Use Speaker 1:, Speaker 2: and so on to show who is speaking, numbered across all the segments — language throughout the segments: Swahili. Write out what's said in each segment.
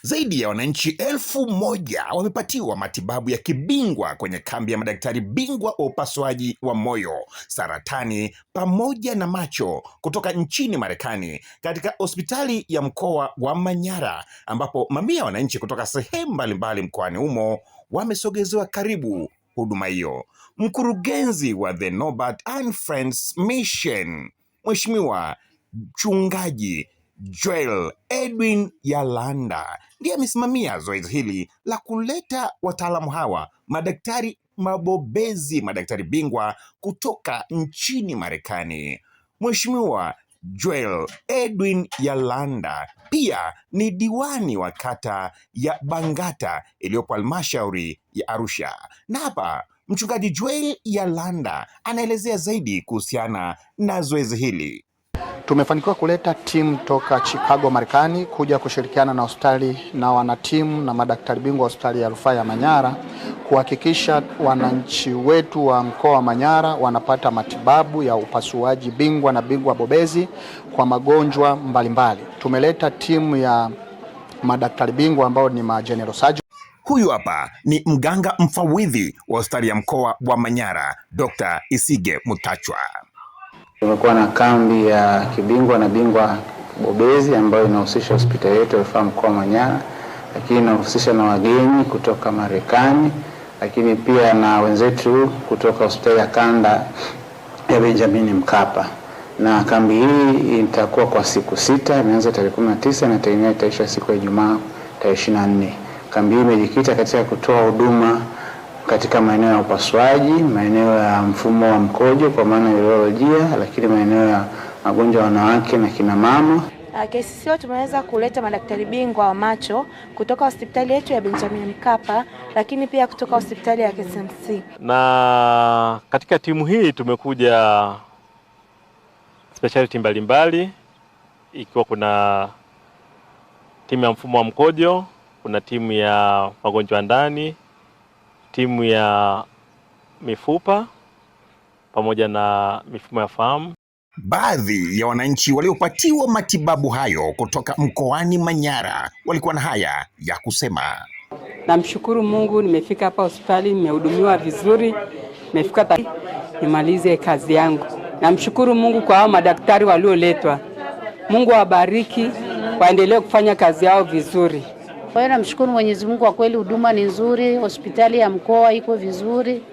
Speaker 1: Zaidi ya wananchi 1,000 wamepatiwa matibabu ya kibingwa kwenye kambi ya madaktari bingwa wa upasuaji wa moyo, saratani pamoja na macho kutoka nchini Marekani katika hospitali ya mkoa wa Manyara, ambapo mamia ya wananchi kutoka sehemu mbalimbali mkoani humo wamesogezewa karibu huduma hiyo. Mkurugenzi wa The Norbert and Friends Mission, Mheshimiwa Mchungaji Joel Edwin Yalanda, ndiye amesimamia zoezi hili la kuleta wataalamu hawa, madaktari mabobezi, madaktari bingwa kutoka nchini Marekani. Mheshimiwa Joel Edwin Yalanda pia ni diwani wa kata ya Bangata iliyopo halmashauri ya Arusha. Na hapa Mchungaji Joel Yalanda anaelezea zaidi kuhusiana na zoezi hili.
Speaker 2: Tumefanikiwa kuleta timu toka Chicago, Marekani kuja kushirikiana na hospitali na wanatimu na madaktari bingwa wa hospitali ya rufaa ya Manyara kuhakikisha wananchi wetu wa mkoa wa Manyara wanapata matibabu ya upasuaji bingwa na bingwa bobezi kwa magonjwa mbalimbali. Tumeleta timu ya madaktari bingwa ambao ni general surgeon.
Speaker 1: Huyu hapa ni mganga mfawidhi wa hospitali ya mkoa wa Manyara, Dr. Isige Mutachwa.
Speaker 3: Tumekuwa na kambi ya kibingwa na bingwa bobezi ambayo inahusisha hospitali yetu ya rufaa mkoa wa Manyara, lakini inahusisha na wageni kutoka Marekani, lakini pia na wenzetu kutoka hospitali ya kanda ya Benjamin Mkapa. Na kambi hii itakuwa kwa siku 6, imeanza tarehe 19 na itaendelea itaisha siku ya Ijumaa tarehe 24. Kambi hii imejikita katika kutoa huduma katika maeneo ya upasuaji, maeneo ya mfumo wa mkojo kwa maana ya urolojia, lakini maeneo ya magonjwa ya wanawake na kina mama.
Speaker 4: KCCO tumeweza kuleta madaktari bingwa wa macho kutoka hospitali yetu ya Benjamin Mkapa, lakini pia kutoka hospitali ya KCMC.
Speaker 5: Na katika timu hii tumekuja specialty mbalimbali, ikiwa kuna timu ya mfumo wa mkojo, kuna timu ya magonjwa ndani, timu ya mifupa pamoja na mifumo ya fahamu.
Speaker 1: Baadhi ya wananchi waliopatiwa matibabu hayo kutoka mkoani Manyara walikuwa na haya ya kusema.
Speaker 6: Namshukuru Mungu, nimefika hapa hospitali, nimehudumiwa vizuri, nimefika nimalize kazi yangu. Namshukuru Mungu kwa hao madaktari walioletwa. Mungu awabariki, waendelee kufanya kazi yao vizuri.
Speaker 7: Kwa hiyo namshukuru Mwenyezi Mungu, kwa kweli huduma ni nzuri, hospitali ya mkoa iko vizuri,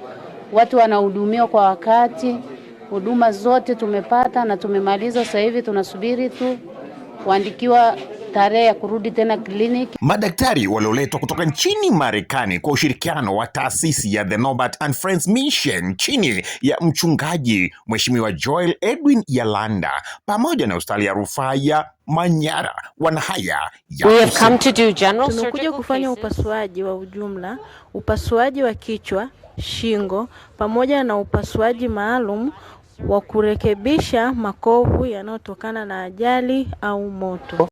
Speaker 7: watu wanahudumiwa kwa wakati, huduma zote tumepata na tumemaliza. Sasa hivi tunasubiri tu kuandikiwa tarehe ya kurudi tena kliniki.
Speaker 1: Madaktari walioletwa kutoka nchini Marekani kwa ushirikiano wa taasisi ya The Norbert and Friends Mission chini ya mchungaji Mheshimiwa Joel Edwin Yalanda pamoja na hospitali ya rufaa ya Manyara wana haya ya
Speaker 8: tumekuja kufanya upasuaji wa ujumla, upasuaji wa kichwa, shingo pamoja na upasuaji maalum wa kurekebisha makovu yanayotokana na ajali au moto.